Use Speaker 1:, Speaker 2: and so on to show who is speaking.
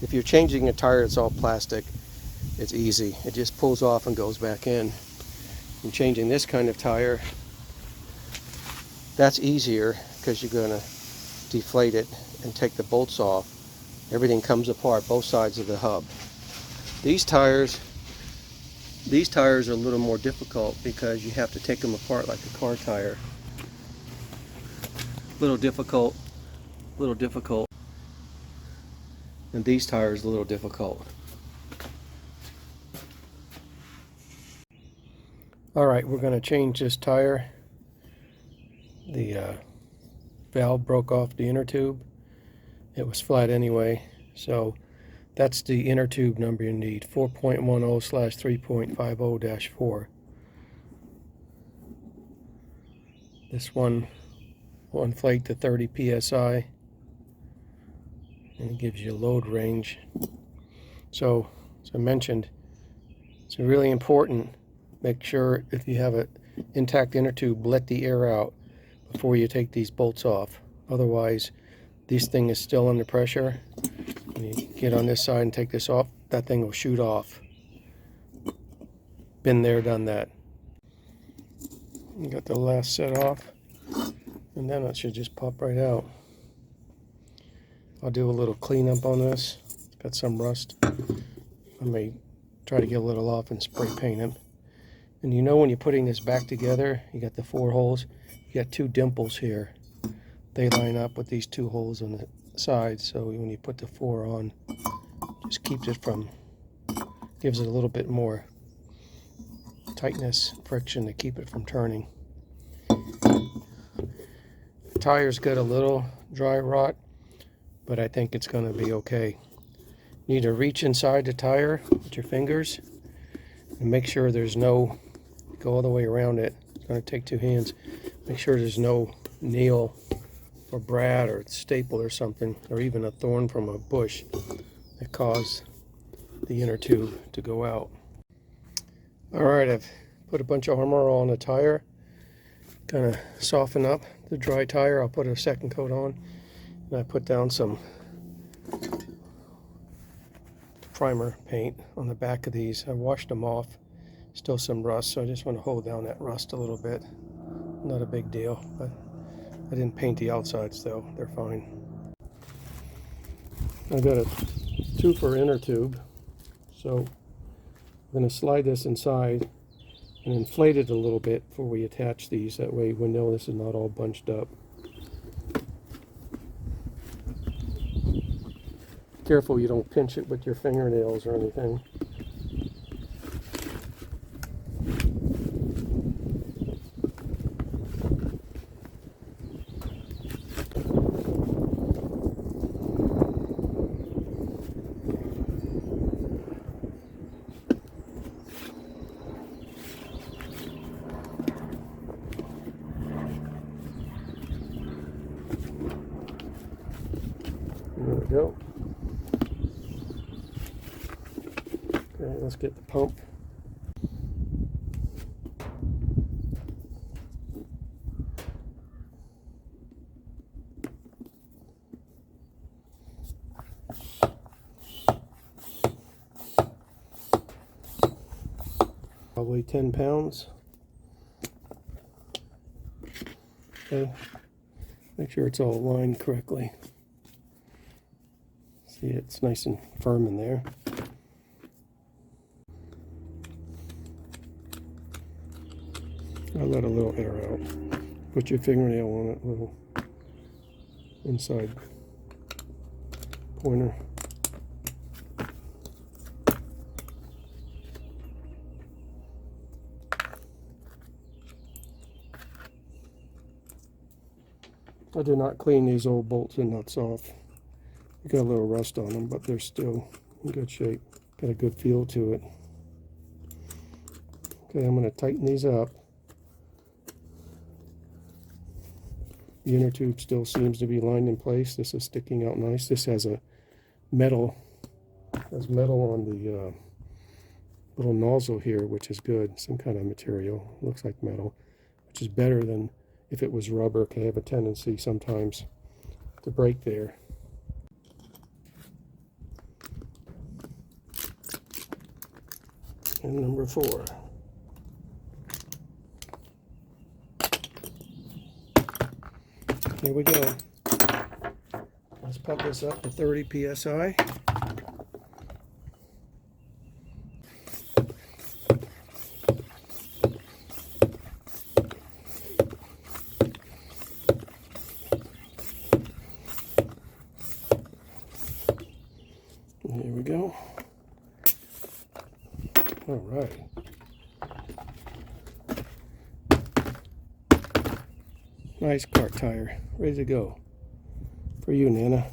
Speaker 1: If you're changing a tire that's all plastic, it's easy. It just pulls off and goes back in. And changing this kind of tire, that's easier because you're going to deflate it and take the bolts off. Everything comes apart, both sides of the hub. These tires are a little more difficult because you have to take them apart like a car tire. Little difficult. And these tires a little difficult. Alright, we're going to change this tire. The valve broke off the inner tube. It was flat anyway, so that's the inner tube number you need, 4.10/3.50-4. This one will inflate to 30 psi and it gives you a load range. So, as I mentioned, it's really important. Make sure if you have an intact inner tube, let the air out before you take these bolts off. Otherwise, this thing is still under pressure. When you get on this side and take this off, that thing will shoot off. Been there, done that. You got the last set off, and then it should just pop right out. I'll do a little cleanup on this. It's got some rust. I may try to get a little off and spray paint it. And you know when you're putting this back together, you got the 4 holes, you got 2 dimples here. They line up with these 2 holes on the sides, so when you put the 4 on, just keeps it from, gives it a little bit more tightness, friction to keep it from turning. The tire's got a little dry rot, but I think it's going to be okay. You need to reach inside the tire with your fingers and make sure there's no, go all the way around it. It's going to take 2 hands. Make sure there's no nail or brad or staple or something, or even a thorn from a bush that caused the inner tube to go out. Alright, I've put a bunch of Armor All on the tire, kind of soften up the dry tire. I'll put a second coat on, and I put down some primer paint on the back of these. I washed them off, still some rust, so I just want to hold down that rust a little bit. Not a big deal, but I didn't paint the outsides though, they're fine. I've got a 2-for inner tube, so I'm going to slide this inside and inflate it a little bit before we attach these. That way we know this is not all bunched up. Careful you don't pinch it with your fingernails or anything. There we go. Okay, let's get the pump. Probably 10 pounds. Okay, make sure it's all aligned correctly. See, it's nice and firm in there. I'll let a little air out. Put your fingernail on it, little inside pointer. I did not clean these old bolts and nuts off. You got a little rust on them, but they're still in good shape. Got a good feel to it. Okay, I'm going to tighten these up. The inner tube still seems to be lined in place. This is sticking out nice. This has a metal, on the little nozzle here, which is good. Some kind of material. Looks like metal, which is better than if it was rubber. Can have a tendency sometimes to break there. And number 4. Here we go. Let's pump this up to 30 psi. Here we go. All right. Nice cart tire. Ready to go. For you, Nana.